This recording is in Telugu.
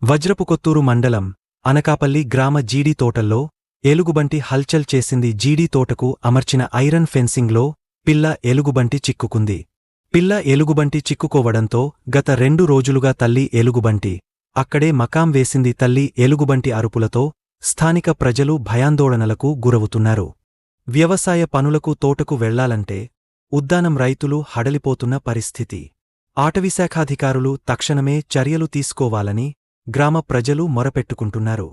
వజ్రపుకొత్తూరు మండలం అనకాపల్లి గ్రామ జీడీ తోటల్లో ఎలుగుబంటి హల్చల్ చేసింది. జీడీ తోటకు అమర్చిన ఐరన్ ఫెన్సింగ్లో పిల్ల ఎలుగుబంటి చిక్కుకుంది. పిల్ల ఎలుగుబంటి చిక్కుకోవడంతో గత 2 రోజులుగా తల్లి ఎలుగుబంటి అక్కడే మకాం వేసింది. తల్లి ఎలుగుబంటి అరుపులతో స్థానిక ప్రజలు భయాందోళనలకు గురవుతున్నారు. వ్యవసాయ పనులకు తోటకు వెళ్లాలంటే ఉద్దానం రైతులు హడలిపోతున్న పరిస్థితి. అటవీశాఖాధికారులు తక్షణమే చర్యలు తీసుకోవాలని గ్రామ ప్రజలు మొరపెట్టుకుంటున్నారు.